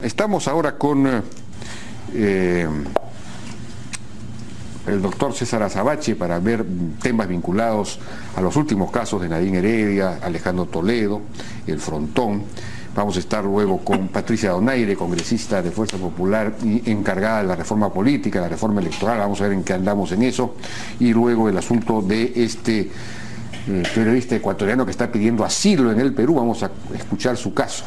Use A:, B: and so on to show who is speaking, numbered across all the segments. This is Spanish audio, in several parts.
A: Estamos ahora con el doctor César Azabache para ver temas vinculados a los últimos casos de Nadine Heredia, Alejandro Toledo, el Frontón. Vamos a estar luego con Patricia Donaire, congresista de Fuerza Popular y encargada de la reforma política, la reforma electoral. Vamos a ver en qué andamos en eso. Y luego el asunto de este periodista ecuatoriano que está pidiendo asilo en el Perú. Vamos a escuchar su caso.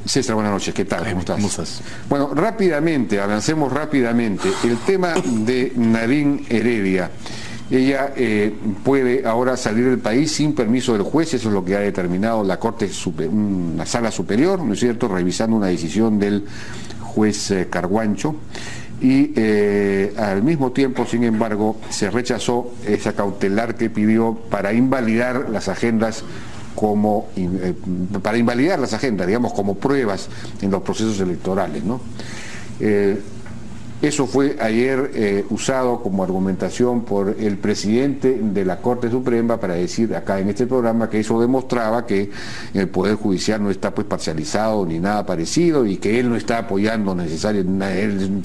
A: César, buenas noches, ¿qué tal? ¿Cómo estás? Bueno, rápidamente, avancemos rápidamente. El tema de Nadine Heredia. Ella puede ahora salir del país sin permiso del juez, eso es lo que ha determinado la una sala superior, ¿no es cierto?, revisando una decisión del juez Carguancho. Y al mismo tiempo, sin embargo, se rechazó esa cautelar que pidió para invalidar las agendas digamos, como pruebas en los procesos electorales, ¿no? Eso fue ayer usado como argumentación por el presidente de la Corte Suprema para decir acá en este programa que eso demostraba que el Poder Judicial no está pues parcializado ni nada parecido y que él no está apoyando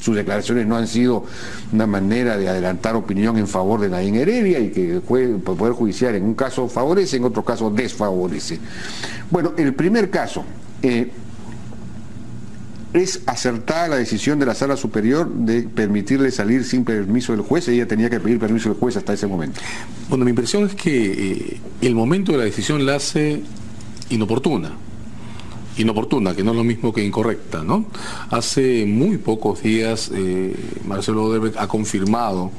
A: sus declaraciones no han sido una manera de adelantar opinión en favor de Nadine Heredia y que el Poder Judicial en un caso favorece, en otro caso desfavorece. Bueno, el primer caso... ¿Es acertada la decisión de la Sala Superior de permitirle salir sin permiso del juez? Ella tenía que pedir permiso del juez hasta ese momento.
B: Bueno, mi impresión es que el momento de la decisión la hace inoportuna, que no es lo mismo que incorrecta, ¿no? Hace muy pocos días Marcelo Odebrecht ha confirmado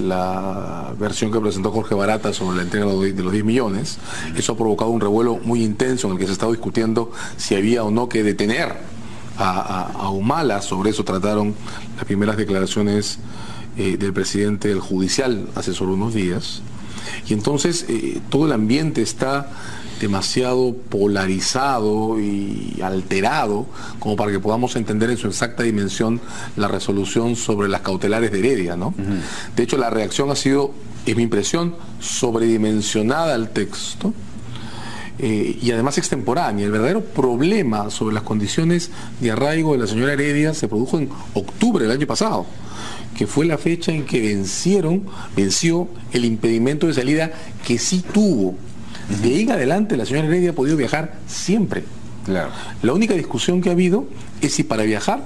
B: la versión que presentó Jorge Barata sobre la entrega de los 10 millones. Eso ha provocado un revuelo muy intenso en el que se ha estado discutiendo si había o no que detener a Humala. Sobre eso trataron las primeras declaraciones del presidente del judicial hace solo unos días. Y entonces todo el ambiente está demasiado polarizado y alterado como para que podamos entender en su exacta dimensión la resolución sobre las cautelares de Heredia, ¿no? De hecho, la reacción ha sido, es mi impresión, sobredimensionada al texto. Y además extemporánea. El verdadero problema sobre las condiciones de arraigo de la señora Heredia se produjo en octubre del año pasado, que fue la fecha en que venció el impedimento de salida que sí tuvo. De ahí en adelante la señora Heredia ha podido viajar siempre.
A: Claro. La
B: única discusión que ha habido es si para viajar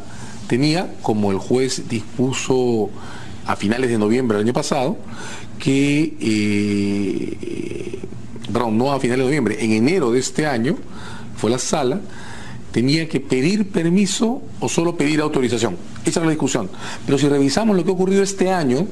B: tenía, como el juez dispuso a finales de noviembre del año pasado, no a finales de noviembre, en enero de este año, fue la sala, tenía que pedir permiso o solo pedir autorización. Esa era la discusión. Pero si revisamos lo que ha ocurrido este año,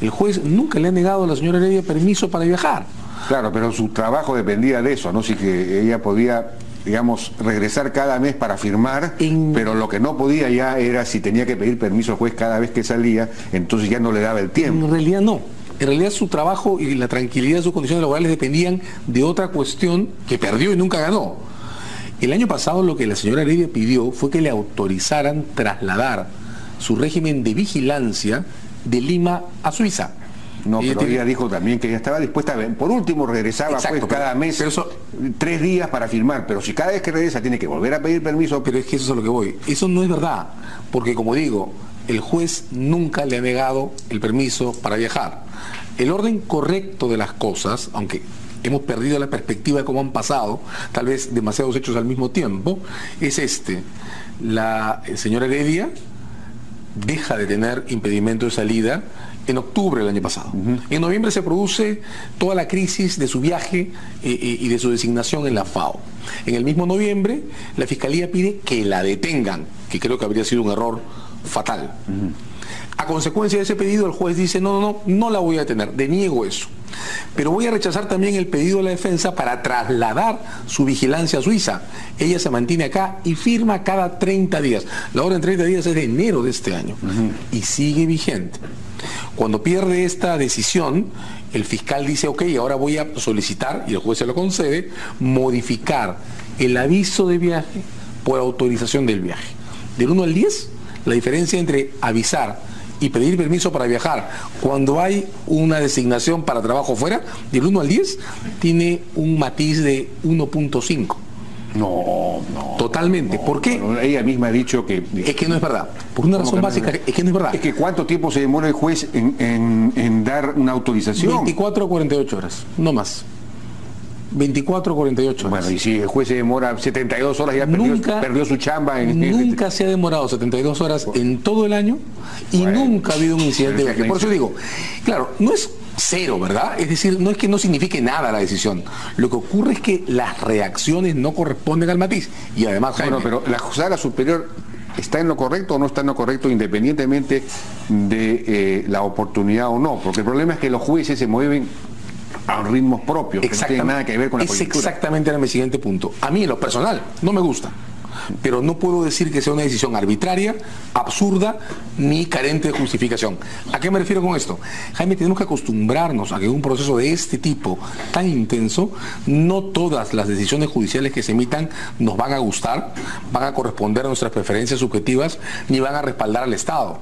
B: el juez nunca le ha negado a la señora Heredia permiso para viajar.
A: Claro, pero su trabajo dependía de eso, ¿no? Sí, que ella podía, digamos, regresar cada mes para firmar, pero lo que no podía ya era si tenía que pedir permiso al juez cada vez que salía, entonces ya no le daba el tiempo.
B: En realidad no. En realidad su trabajo y la tranquilidad de sus condiciones laborales dependían de otra cuestión que perdió y nunca ganó. El año pasado lo que la señora Heredia pidió fue que le autorizaran trasladar su régimen de vigilancia de Lima a Suiza.
A: No, pero ella dijo también que ella estaba dispuesta a, por último regresaba. Exacto, pues cada mes, 3 días para firmar, pero si cada vez que regresa tiene que volver a pedir permiso.
B: Pero es que eso es a lo que voy. Eso no es verdad, porque como digo, el juez nunca le ha negado el permiso para viajar. El orden correcto de las cosas, aunque hemos perdido la perspectiva de cómo han pasado, tal vez demasiados hechos al mismo tiempo, es este. La señora Heredia deja de tener impedimento de salida en octubre del año pasado. En noviembre se produce toda la crisis de su viaje y de su designación en la FAO. En el mismo noviembre, la Fiscalía pide que la detengan, que creo que habría sido un error fatal. A consecuencia de ese pedido, el juez dice, no la voy a detener, deniego eso. Pero voy a rechazar también el pedido de la defensa para trasladar su vigilancia a Suiza. Ella se mantiene acá y firma cada 30 días. La orden 30 días es de enero de este año. Y sigue vigente. Cuando pierde esta decisión, el fiscal dice, ok, ahora voy a solicitar, y el juez se lo concede, modificar el aviso de viaje por autorización del viaje. Del 1 al 10, la diferencia entre avisar y pedir permiso para viajar cuando hay una designación para trabajo fuera, del 1 al 10, tiene un matiz de 1.5.
A: No, no.
B: Totalmente.
A: No,
B: ¿Por qué?
A: no, ella misma ha dicho que...
B: Es que no es verdad. Por una razón básica, es que no es verdad.
A: Es que ¿cuánto tiempo se demora el juez en dar una autorización?
B: 24 o 48 horas, no más. 24 o 48 horas.
A: Bueno, y si el juez se demora 72 horas, ya perdió su chamba.
B: Nunca se ha demorado 72 horas en todo el año y
A: bueno,
B: nunca ha habido un incidente de viaje. Por eso digo, claro, no es cero, ¿verdad? Es decir, no es que no signifique nada la decisión. Lo que ocurre es que las reacciones no corresponden al matiz. Y además, Jaime,
A: bueno, pero la sala superior está en lo correcto o no está en lo correcto, independientemente de la oportunidad o no. Porque el problema es que los jueces se mueven a ritmos propios, que no tienen nada que ver con la coyuntura.
B: Exactamente era mi siguiente punto. A mí, en lo personal, no me gusta. Pero no puedo decir que sea una decisión arbitraria, absurda, ni carente de justificación. ¿A qué me refiero con esto? Jaime, tenemos que acostumbrarnos a que en un proceso de este tipo tan intenso, no todas las decisiones judiciales que se emitan nos van a gustar, van a corresponder a nuestras preferencias subjetivas, ni van a respaldar al Estado.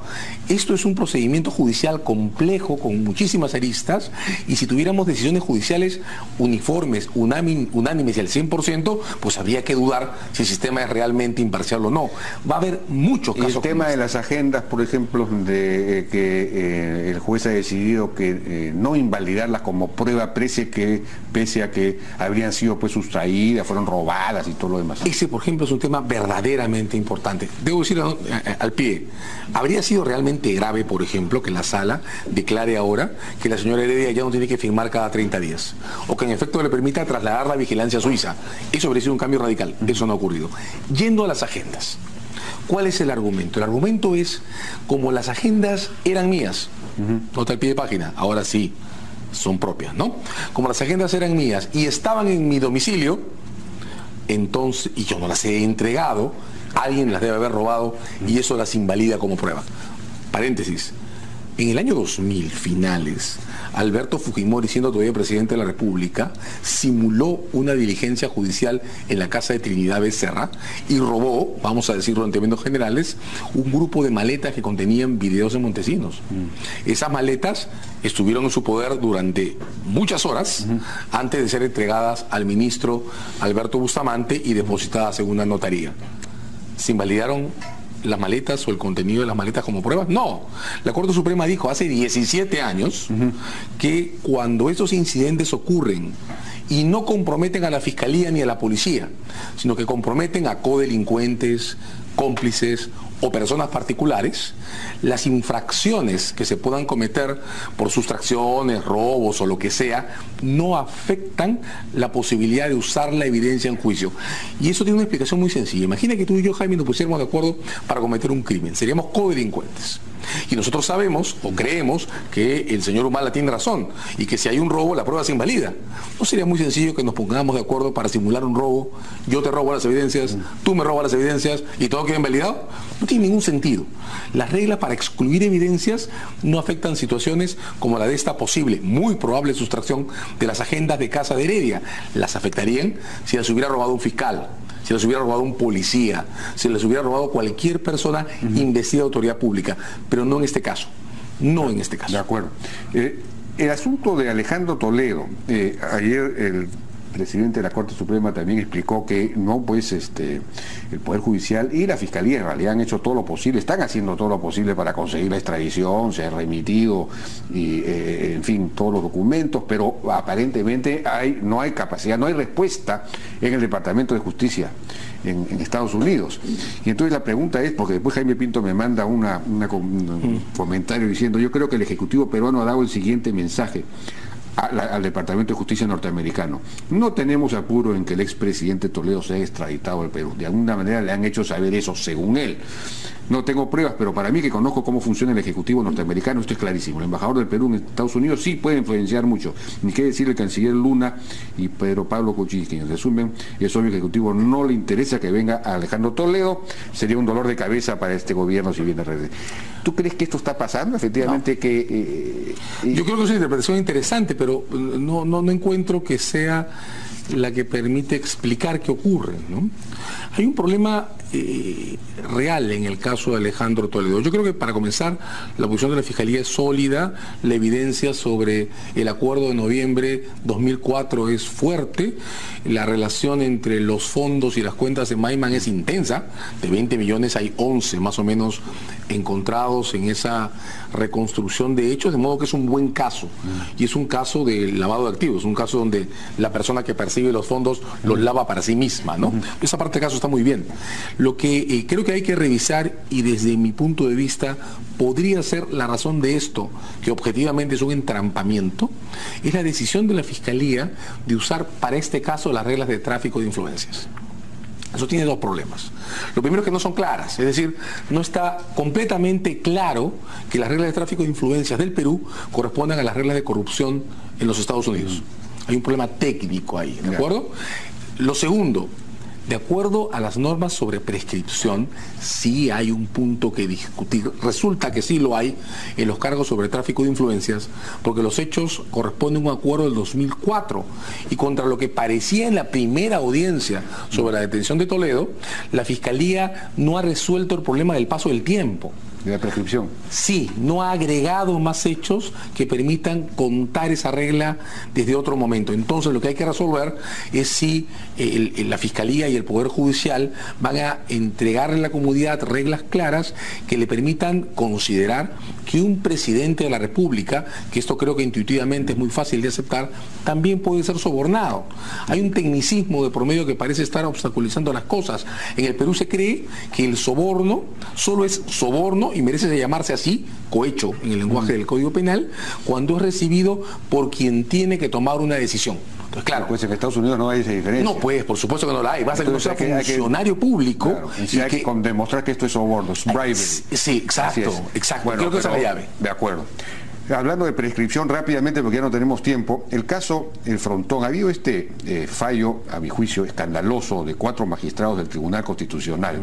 B: Esto es un procedimiento judicial complejo, con muchísimas aristas, y si tuviéramos decisiones judiciales uniformes, unánimes y al 100%, pues habría que dudar si el sistema es realmente imparcial o no. Va a haber muchos casos.
A: Y el tema de las agendas, por ejemplo, de que el juez ha decidido que no invalidarlas como prueba, pese a que habrían sido pues sustraídas, fueron robadas y todo lo demás.
B: Ese, por ejemplo, es un tema verdaderamente importante. Debo decir al pie, habría sido realmente grave, por ejemplo, que la sala declare ahora que la señora Heredia ya no tiene que firmar cada 30 días, o que en efecto le permita trasladar la vigilancia a Suiza. Eso habría sido un cambio radical. Eso no ha ocurrido. Yendo a las agendas, ¿cuál es el argumento? El argumento es, como las agendas eran mías, nota al pie de página, ahora sí son propias, ¿no? Como las agendas eran mías y estaban en mi domicilio, entonces, y yo no las he entregado, alguien las debe haber robado y eso las invalida como prueba. Paréntesis. En el año 2000, finales, Alberto Fujimori, siendo todavía presidente de la República, simuló una diligencia judicial en la casa de Trinidad Becerra y robó, vamos a decirlo en términos generales, un grupo de maletas que contenían videos de Montesinos. Esas maletas estuvieron en su poder durante muchas horas antes de ser entregadas al ministro Alberto Bustamante y depositadas en una notaría. Se invalidaron las maletas o el contenido de las maletas como pruebas. No, la Corte Suprema dijo hace 17 años que cuando esos incidentes ocurren y no comprometen a la Fiscalía ni a la Policía, sino que comprometen a codelincuentes, cómplices o personas particulares, las infracciones que se puedan cometer por sustracciones, robos o lo que sea, no afectan la posibilidad de usar la evidencia en juicio. Y eso tiene una explicación muy sencilla. Imagina que tú y yo, Jaime, nos pusiéramos de acuerdo para cometer un crimen. Seríamos codelincuentes. Y nosotros sabemos o creemos que el señor Humala tiene razón y que si hay un robo la prueba se invalida. ¿No sería muy sencillo que nos pongamos de acuerdo para simular un robo? Yo te robo las evidencias, tú me robas las evidencias y todo queda invalidado. No tiene ningún sentido. Las reglas para excluir evidencias no afectan situaciones como la de esta posible, muy probable sustracción de las agendas de casa de Heredia. Las afectarían si las hubiera robado un fiscal, si les hubiera robado un policía, si les hubiera robado cualquier persona investida de autoridad pública, pero no en este caso. No en este caso.
A: De acuerdo. El asunto de Alejandro Toledo, ayer el presidente de la Corte Suprema también explicó que no, pues el Poder Judicial y la Fiscalía en realidad han hecho todo lo posible, están haciendo todo lo posible para conseguir la extradición, se ha remitido y en fin, todos los documentos, pero aparentemente no hay capacidad, no hay respuesta en el Departamento de Justicia en Estados Unidos. Y entonces la pregunta es, porque después Jaime Pinto me manda un comentario diciendo, yo creo que el Ejecutivo peruano ha dado el siguiente mensaje al Departamento de Justicia norteamericano: no tenemos apuro en que el expresidente Toledo sea extraditado al Perú. De alguna manera le han hecho saber eso, según él. No tengo pruebas, pero para mí, que conozco cómo funciona el Ejecutivo norteamericano, esto es clarísimo. El embajador del Perú en Estados Unidos sí puede influenciar mucho. Ni qué decir el canciller Luna y Pedro Pablo Kuczynski. En resumen, es obvio que al Ejecutivo no le interesa que venga Alejandro Toledo. Sería un dolor de cabeza para este gobierno si viene a regresar. ¿Tú crees que esto está pasando? Efectivamente, no.
B: Yo creo que es una interpretación interesante, pero no encuentro que sea la que permite explicar qué ocurre, ¿no? Hay un problema real en el caso de Alejandro Toledo. Yo creo que para comenzar, la posición de la Fiscalía es sólida, la evidencia sobre el acuerdo de noviembre 2004 es fuerte, la relación entre los fondos y las cuentas de Maiman es intensa, de 20 millones hay 11 más o menos encontrados en esa reconstrucción de hechos, de modo que es un buen caso, y es un caso de lavado de activos, un caso donde la persona que percibe los fondos los lava para sí misma, ¿no? Esa parte del caso está muy bien. Lo que creo que hay que revisar, y desde mi punto de vista podría ser la razón de esto, que objetivamente es un entrampamiento, es la decisión de la Fiscalía de usar para este caso las reglas de tráfico de influencias. Eso tiene dos problemas. Lo primero es que no son claras, es decir, no está completamente claro que las reglas de tráfico de influencias del Perú correspondan a las reglas de corrupción en los Estados Unidos. Hay un problema técnico ahí, ¿de acuerdo? Lo segundo, de acuerdo a las normas sobre prescripción, sí hay un punto que discutir. Resulta que sí lo hay en los cargos sobre tráfico de influencias, porque los hechos corresponden a un acuerdo del 2004, y contra lo que parecía en la primera audiencia sobre la detención de Toledo, la Fiscalía no ha resuelto el problema del paso del tiempo.
A: ¿De la prescripción?
B: Sí, no ha agregado más hechos que permitan contar esa regla desde otro momento. Entonces lo que hay que resolver es si la Fiscalía y el Poder Judicial van a entregarle a la comunidad reglas claras que le permitan considerar que un presidente de la República, que esto creo que intuitivamente es muy fácil de aceptar, también puede ser sobornado. Hay un tecnicismo de promedio que parece estar obstaculizando las cosas. En el Perú se cree que el soborno solo es soborno y merece llamarse así, cohecho en el lenguaje del Código Penal, cuando es recibido por quien tiene que tomar una decisión. Entonces, claro,
A: pues en Estados Unidos no hay esa diferencia.
B: No, pues, por supuesto que no la hay. Vas a que no sea funcionario público.
A: Claro, y hay que demostrar que esto es soborno, es bribery.
B: Sí, exacto, exacto.
A: Bueno,
B: creo que esa es la llave.
A: De acuerdo. Hablando de prescripción rápidamente, porque ya no tenemos tiempo, el caso El Frontón, ha habido este fallo, a mi juicio, escandaloso de 4 magistrados del Tribunal Constitucional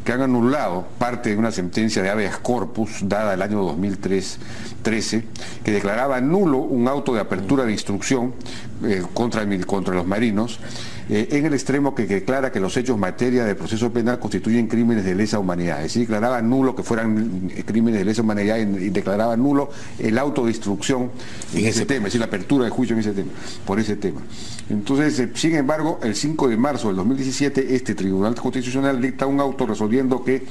A: que han anulado parte de una sentencia de habeas corpus dada el año 2013, que declaraba nulo un auto de apertura de instrucción contra los marinos, en el extremo que declara que los hechos materia del proceso penal constituyen crímenes de lesa humanidad. Es decir, declaraba nulo que fueran crímenes de lesa humanidad y declaraba nulo el auto de instrucción en ese tema, es decir, la apertura de juicio en ese tema, por ese tema. Entonces, sin embargo, el 5 de marzo del 2017, este Tribunal Constitucional dicta un auto resolviendo que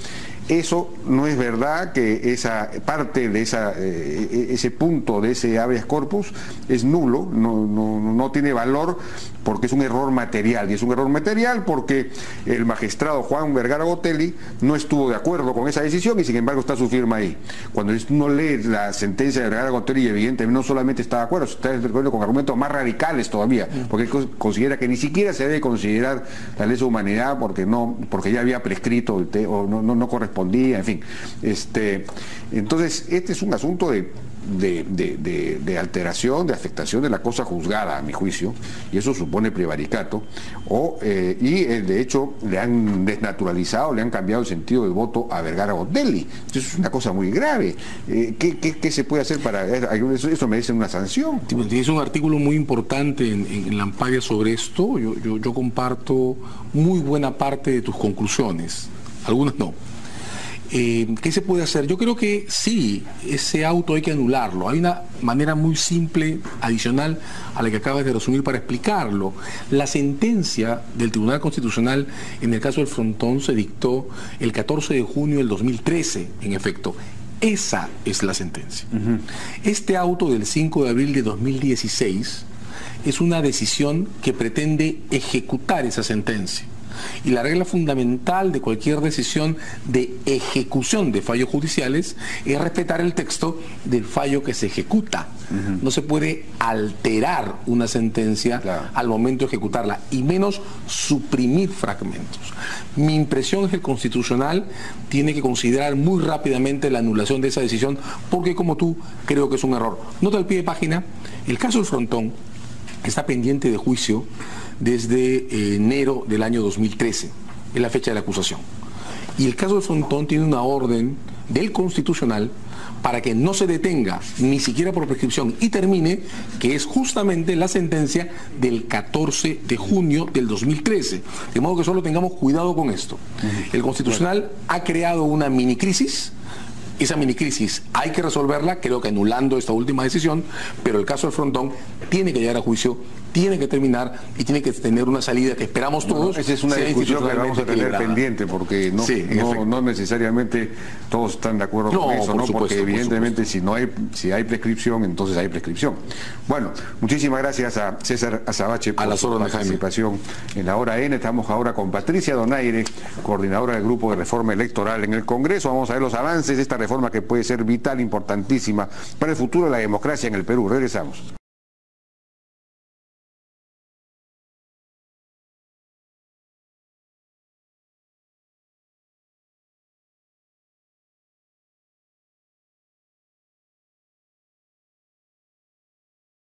A: eso no es verdad, que esa parte de ese punto de ese habeas corpus es nulo, no tiene valor, porque es un error material, y es un error material porque el magistrado Juan Vergara Gotelli no estuvo de acuerdo con esa decisión y sin embargo está su firma ahí. Cuando uno lee la sentencia de Vergara Gotelli, evidentemente no solamente está de acuerdo, está de acuerdo con argumentos más radicales todavía, porque considera que ni siquiera se debe considerar la lesa humanidad porque ya había prescrito o no correspondía, en fin. Entonces, este es un asunto de alteración, de afectación de la cosa juzgada, a mi juicio, y eso supone prevaricato, de hecho le han desnaturalizado, le han cambiado el sentido del voto a Vergara Gotelli. Eso es una cosa muy grave. ¿Qué se puede hacer para eso? Merece una sanción.
B: Tienes un artículo muy importante en la Ampalla sobre esto. Yo comparto muy buena parte de tus conclusiones, algunas no. ¿Qué se puede hacer? Yo creo que sí, ese auto hay que anularlo. Hay una manera muy simple, adicional a la que acabas de resumir para explicarlo. La sentencia del Tribunal Constitucional en el caso del Frontón se dictó el 14 de junio del 2013, en efecto. Esa es la sentencia. Este auto del 5 de abril de 2016 es una decisión que pretende ejecutar esa sentencia. Y la regla fundamental de cualquier decisión de ejecución de fallos judiciales es respetar el texto del fallo que se ejecuta. No se puede alterar una sentencia al momento de ejecutarla, y menos suprimir fragmentos. Mi impresión es que el Constitucional tiene que considerar muy rápidamente la anulación de esa decisión, porque como tú, creo que es un error. Nota al pie de página, el caso del Frontón está pendiente de juicio desde enero del año 2013, es la fecha de la acusación. Y el caso del Frontón tiene una orden del Constitucional para que no se detenga ni siquiera por prescripción y termine, que es justamente la sentencia del 14 de junio del 2013. De modo que solo tengamos cuidado con esto. El Constitucional ha creado una mini crisis. Esa mini crisis hay que resolverla, creo que anulando esta última decisión, pero el caso del Frontón tiene que llegar a juicio, tiene que terminar y tiene que tener una salida que esperamos todos.
A: Esa es una discusión que vamos a tener pendiente, porque no necesariamente todos están de acuerdo con eso, ¿no? Porque evidentemente si hay prescripción, entonces hay prescripción. Bueno, muchísimas gracias a César Azabache por su participación en la Hora N. Estamos ahora con Patricia Donaire, coordinadora del Grupo de Reforma Electoral en el Congreso. Vamos a ver los avances de esta reforma que puede ser vital, importantísima para el futuro de la democracia en el Perú. Regresamos.